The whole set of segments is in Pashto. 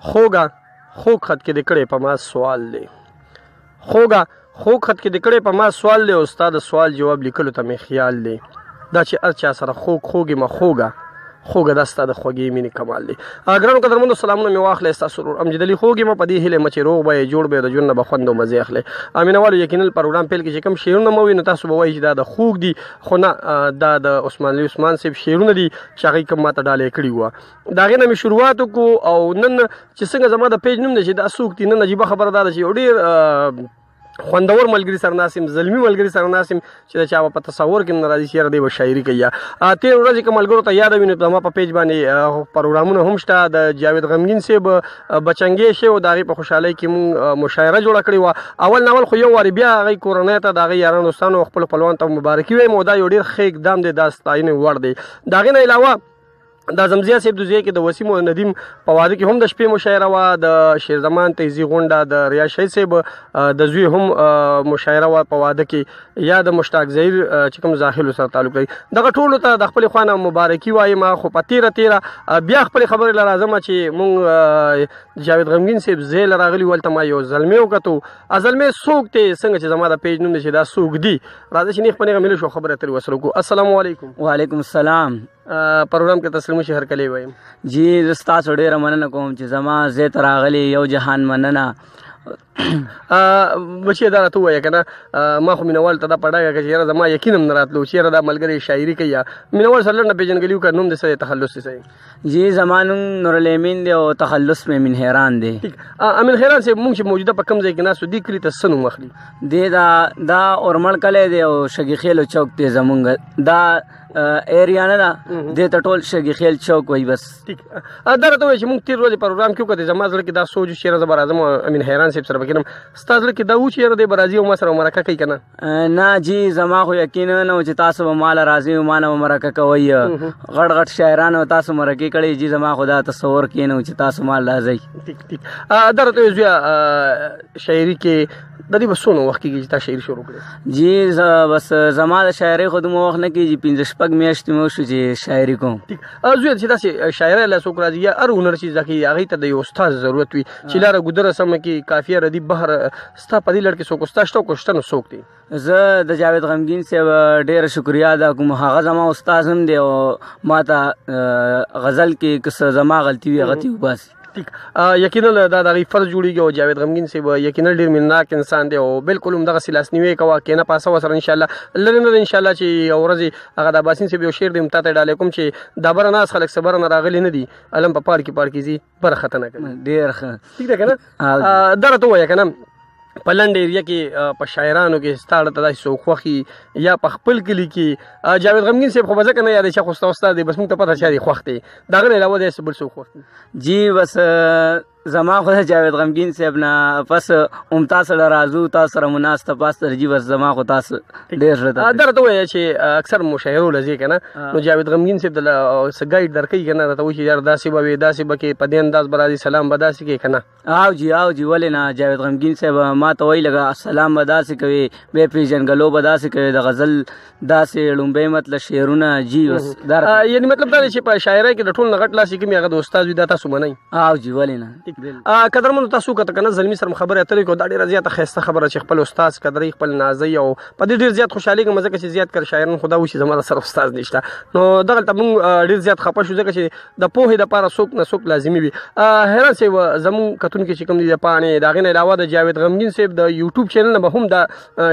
خوږه خوږ خط کې د کړې په ما سوال دی خوږه خوږ خط کې د کړې په ما سوال دی او ستا د سوال جواب لیکلو ته مې خیال دی دا چې هر چا سره خوږ خوږ یم خوږه خوږه دا ستا د خوږې مینې کمال دی. ګرانو قدرمنو سلامونه مې واخلئ ستاسو ورور امجد علي خوږ یم په دې هیله یم چې روغ به یې جوړ به یې د ژوند نه به خوند او مزې اخلئ. مینوالو یقینا پروګرام پیل کې چې کوم شعرونه مو وي نو تاسو به وایئ چې دا د خوږ دي خو نه دا د عثمان علي عثمان صاحب شعرونه دي چې هغوی کوم ماته ډالۍ کړي وه. د هغې نه مې شروعات وکړو او نن چې څنګه زما د پیج نوم دی چې دا څوک دي نن عجیبه خبره دا ده چې یو ډېر خوندور ملګري سره ناست یم زلمي ملګري سره ناست یم چې د چا به په تصور کې نه راځي چې یاره دی به شاعري کوي. تېر ورځې که ملګرو ته یاده وي نو زما په پیج باندې پروګرامونه هم شته. د جاوید غمګین صاحب بچنګې شی و د هغې په خوشحالۍ کې مونږ مشاعره جوړه کړې وه. اول ناول خو یو وارې بیا هغوی کورنۍ ته د هغې یارانو دوستانو خپلو خپلوانو ته مبارکي وایم او دا یو ډېر ښه اقدام دی دا ستاینې وړ دی. د هغې نه علاوه دا زمزیه صاحب دوزیه کې د وسیم او ندیم په واده کې هم د شپې مشاعره وه. د شیرزمان تیزي غونډه د ریاض شهید صاحب د زوی هم مشاعره وه په واده کې یا د مشتاق ظهیر چې کوم زاهلو سره تعلق لري. دغه ټولو ته د خپلې خوا نه مبارکي وایم. خو په تیره بیا خپلې خبرې له راځم چې مونږ جاوید غمګین صاحب ځای له راغلي ولته ما یو زلمی وکتو. زلمی څوک دی څنګه چې زما د پیج نوم دی چې دا څوک دي راځه چې نیغ په نیغه ملو شو خبرې اترې وسره وکړو. السلام علیکم. وعلیکم السلام. پروګرام کې تسلیمو شهر کلی وایم. جی زه ستاسو ډېره مننه کوم چې زما ځای ته راغلي. یو جهان مننه. بچی دا راته ووایه که نه ما خو مینوال ته دا په ډاګه کړه چې یاره زما یقین هم نه راتلو چې یاره دا ملګری شاعري کوي. مینوال سره لنډه پېژندګلي وکړه نوم دې څه دی تخلص دې څه دی؟ جی زما نوم نورالامین دی او تخلص مې امین خیران دی. امین خیران صاحب مونږ چې موجوده په کوم ځای کې ناست وو دې کلي ته څه نوم اخلي؟ دې دا اورمړ کلی دی او شګي خیلو چوک دی زمونږ دا ایریا نه ده دې ته ټول شګي خیل چوک وایي بس. ټیک دا راته وایي چې مونږ تېر ورځې پروګرام کې وکړو زما زړه کې دا سوچ چې یاره زه به راځم امین خیران صاحب سره به کېنم. ستا زړه کې دا و چې یاره دی به راځي او ما سره مرکه کوي که نه؟ نه جی زما خو یقین نه و چې تاسو به ماله راځئ او ما نه به مرکه کوئ. غټ غټ شاعرانو تاسو مرکې کړئ. جی زما خو دا تصور کې نه و چې تاسو مال راځئ. ټیک ټیک دا راته وایي زویه شاعري کې د دې به څونه وخت کېږي چې تا شاعري شروع کړې؟ جی بس زما د شاعرۍ خو دومره وخت نه کېږي 5-6 میاشتې مې وشو چې شاعري کوم. ټیک زویه چې داسې شاعرۍ له څوک راځي یا هر هنر چې زده کوي هغوی ته د یو استاد ضرورت وي چې لاره ګودره سمه کړي قافیه ردیف بهر. ستا په دې لړ کې څوک استاد شته او که شته نو څوک دی؟ زه د جاوید غمګین صاحب ډېره شکریا ادا کوم. هغه زما استاد هم دی او ما ته غزل کې که څه زما غلطي وي هغه ترې وباسي. ټیک یقینا دا د هغوی فرض جوړېږي او جاوید غمګین صاحب یقینا ډېر مینناک انسان دی او بالکل همدغسې لاسنیوی کوه کینه پاسه ورسره انشاءالله لرې نه ده انشاءالله چې یو ورځې هغه د عباسین صاحب یو شعر دی تا ته یې ډالۍ کوم چې دا بره ناست خلک څه بره نه راغلي نه دي علم په پاړ کې ځي بره خطه نه کوي. ډېر ښه. ټیک ده که نه؟ دا راته ووایه که نه په لنډ ایریا کې په شاعرانو کې ستا ته داسې څوک خوښي یا په خپل کلي کې جاوید غمګین صاحب خو به ځکه نه یادوي چې خو ستا استاد دی بس موږ ته پته چا دی خوښ دی د هغه نه علاوه داسې بل څوک خوښ دی؟ جی بس زما خو د جاوید غمګین صاحب نه پس هم تاسو سره راځو تاسو سره مو ناسته پاسته جی بس زما خو تاسو ډېر زړه ته. دا راته ووایه چې اکثر مشاعرو له ځې که نه نو جاوید غمګین صاحب د څه ګایډ درکوي که نه راته وایي چې یار داسې به وي داسې به کې په دې انداز به راځي سلام به داسې کوې که نه؟ او جی ولې نه جاوید غمګین صاحب ما ته وایي لکه سلام به داسې کوي بیا پېژنګلو به داسې کوي د غزل داسې لومبۍ مطلب شعرونه. جی بس یعنې مطلب دا دی چې په شاعرۍ کې د ټول نه غټ لاس چې کوم هغه د استاد وي دا تاسو منئ؟ او جی ولې نه. قدرمنو تاسو کته که نه زلمي سره خبرې اترې کوو دا ډېره زیاته ښایسته خبره چې خپل استاد قدرې خپل نازوي او په دې ډېر زیات خوشحالېږم ځکه چې زیات کر شاعران خو دا وایي چې زما سره استاد نشته نو دغلته موږ ډېر زیات خفه شو ځکه چې د پوهې دپاره څوک نه څوک لازمي وي. حیران صاحب زموږ کتونکي چې کوم دي د پاڼې د هغې نه علاوه د جاوید غمګین صاحب د یوټیوب چینل نه به هم دا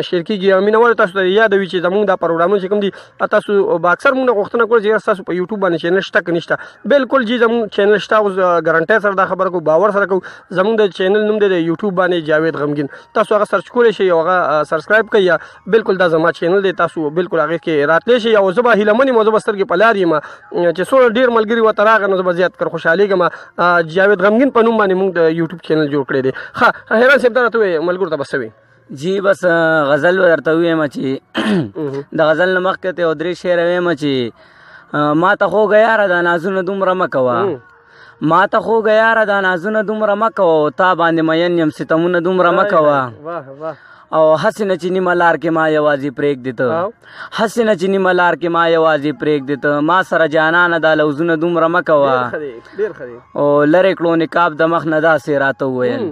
شیر کېږي. مینهوالو تاسو ته یاد وي چې زموږ دا پروګرامونه چې کوم دي تاسو به اکثر موږ نه غوښتنه کوو چې یاره ستاسو په یوټیوب باندې چینل شته که نشته؟ بالکل جي زموږ چینل شته. اوس ګارنټۍ سره دا خبره کوو باور سره کوو زموږ د چینل نوم دی د یوټیوب باندې جاوید غمګین. تاسو هغه سرچ کولی شئ او هغه سبسکرایب کوئ یا بالکل دا زما چینل دی تاسو بالکل هغې کې راتلی شئ. او زه به هیله من یم او زه به سترګې په لار یم چې څومره ډېر ملګري ورته راغی نو زه به زیات کر خوشحالېږم. جاوید غمګین په نوم باندې موږ د یوټیوب چینل جوړ کړی دی. ښه حیران صاحب دا راته ووایې ملګرو ته به څه وایې؟ جی بس غزل به درته ووایم چې د غزل نه مخکې ته یو 3 شعر ویم چې ما ته خوږه یاره دا نازونه دومره مه کوه ما ته خوږه یاره دا نازونه دومره مه کوه تا باندې مین یم ستمونه دومره مه کوه او هسې نه چې نیمه لار کې ما یوازې پرېږدې ته هسې نه چې نیمه لار کې ما یوازې پرېږدې ته ما سره جانانه دا لوزونه دومره مه کوه او لرې کړو نقاب د مخ نه داسې راته وویل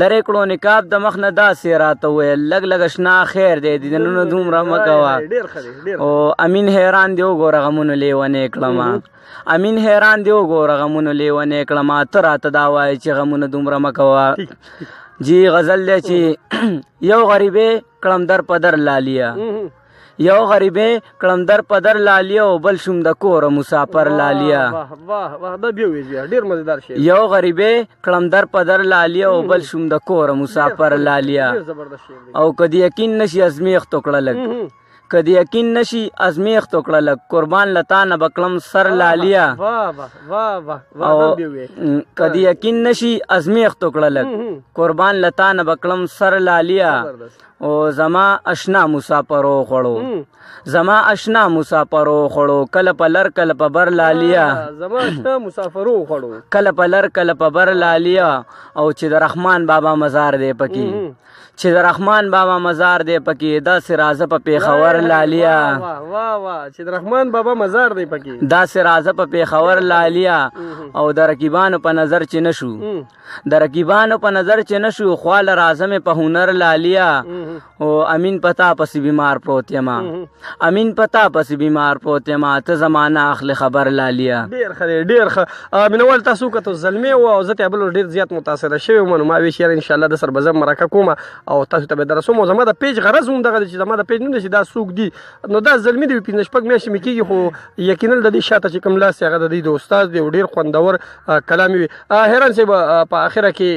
لرې کړو نقاب د مخ نه داسې راته وویل لږ لږ اشنا خیر دی دیدنونه دومره مه کوه او امین حیران دی وګوره غمونو لیونی کړمه امین حیران دی وګوره غمونو لیونی کړمه ته راته دا وایې چې غمونه دومره مه کوه جی غزل دی چې یو غریبې کړم در په در لالیه یو غریبې کړم در په در لالیه او بل شوم د کوره مسافر لالیه یو غریبې کړم در په در لالیه او بل شوم د کوره مسافر لالیه او کدی یقین نشي ازمیخت وکړه لږ کدی یقین نشي ازمیخت وکړه لږ قربان لتا نه بکړم سر لالیه او کدی یقین نشي ازمیخت وکړه لږ قربان لتا نه بکړم سر لالیه او زما اشنا مسافرو خوړو زما اشنا مسافرو خوړو کله په لر کله په بر لالیه زما اشنا مسافرو خوړو کله په لر کله په بر لالیه او چې د رحمان بابا مزار دی پکې چې د رحمان بابا مزار دی پکې داسې رازه په پیښور لالیه چې د رحمان بابا مزار دی پکې داسې رازه په پیښور لالیه او د رقیبانو په نظر چې نشو د رقیبانو په نظر چې نشو خواله رازه مې په هنر لالیه او امین پتا پسې بیمار پروت یما امین پتا پسې بیمار پروت یما ته زمانه اخلي خبر لالیه ډېر ښه ډېر ښه مینوال تاسو کتو زلمې وو او زه ته بل ډېر زیات متاثره شوی وم نو ما ویل چې ان شاء الله د سر به زه مرکه کوم او تاسو ته به درسوم او زما د پیج غرض هم دغه چې زما د پیج نه چې دا څوک دي نو دا زلمې دی پنځه شپږ میاشتې مې کېږي خو یقینا د دې شاته چې کوم لاس هغه د دې د استاد دی ډېر خوندور کلام وي حیران صاحب په اخره کې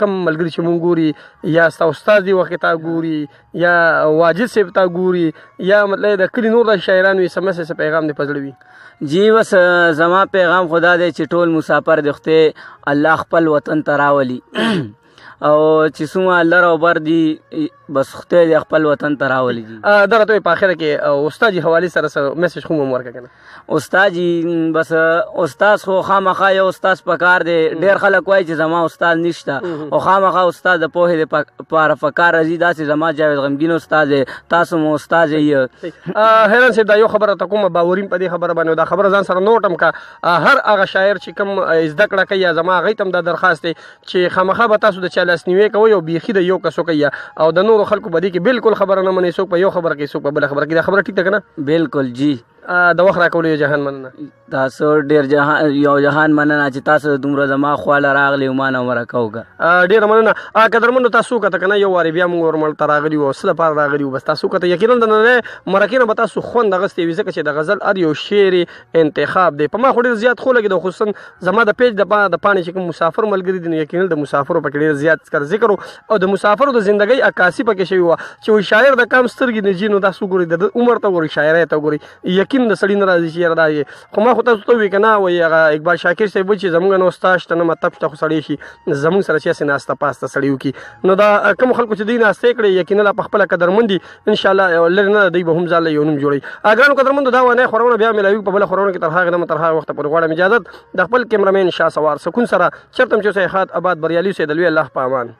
کم ملګري چې مونږ ګوري یا ستا استاد دی وخت تا ګوري یا واجد صاحب تا ګوري یا مطلب د کلي نور د شاعران وي سمسه څه پیغام دی پزړه وي جی بس زما پیغام خدا دی چې ټول مسافر دی خو الله خپل وطن ته راولي او چې څومره لر او بر دي بس خدای دې خپل وطن ته راولي دغه ته په اخره کې استاد جي حواله سره میسج خو مو ورکړه کنه استاد جي بس استاد خو خامخا یو استاد پکار دی ډېر خلک وایي چې زما استاد نشته او خامخا استاد د پوهې لپاره فکر راځي داسې زما جاوید غمګین استاد تاسو مو استاد یې حیران صاحب دا یو خبره ته کومه باوریم په دې خبره باندې دا خبره ځان سره نوټم کا هر هغه شاعر چې کوم زده کړه کوي زما غیتم دا درخواست دی چې خامخا به تاسو د چالاس نیوي کوي او بیخي د یو کسو کوي او د نور خلکو بدی کې بالکل خبره نه منې څوک په یو خبره کې څوک په بل خبره کې دا خبره ټیک ده کنه بالکل جی د وخت راکولې جهان مننه تاسو ډیر یو جهان مننه چې تاسو دومره زما خواله راغلی او ما نه مرکه وکړه ډیر مننه قدرمنو تاسو کته کنه یو واری بیا موږ ورمل تراغلی او سره پار راغلی بس تاسو کته یقینا د نه مرکه نه تاسو خوند غستې وي ځکه چې د غزل ار یو شعر انتخاب دی په ما خو ډیر زیات خو لګي د خصوصا زما د پیج د پانی چې کوم مسافر ملګری دي یقینا د مسافرو په ډیر زیات ذکر او د مسافرو د ژوندۍ عکاسي پکې شوی و چې شاعر د کم سترګې نه جینو تاسو ګوري د عمر ته ګوري شاعرۍ ته ګوري یقین د سړی نه راځي چې راځي خو ما خو تاسو ته وی کنه وای هغه اقبال شاکر صاحب چې زمونږ نو استاد ته نه مطلب ته خو سړی شي زمونږ سره چې ناسته پاسته سړیو کی نو دا کوم خلکو چې دین ناسته کړي یقینا په خپل قدرمندي ان شاء الله لرنه دی به هم ځاله یو نوم جوړي اګرانو قدرمندو دا ونه خورونه بیا ملایو په بل خورونه کې ترخه نه ترخه وخت پر غواړم اجازه د خپل کیمرامین شاه سوار سکون سره چرتم چې صحت آباد بریالي سي دلوي الله په امان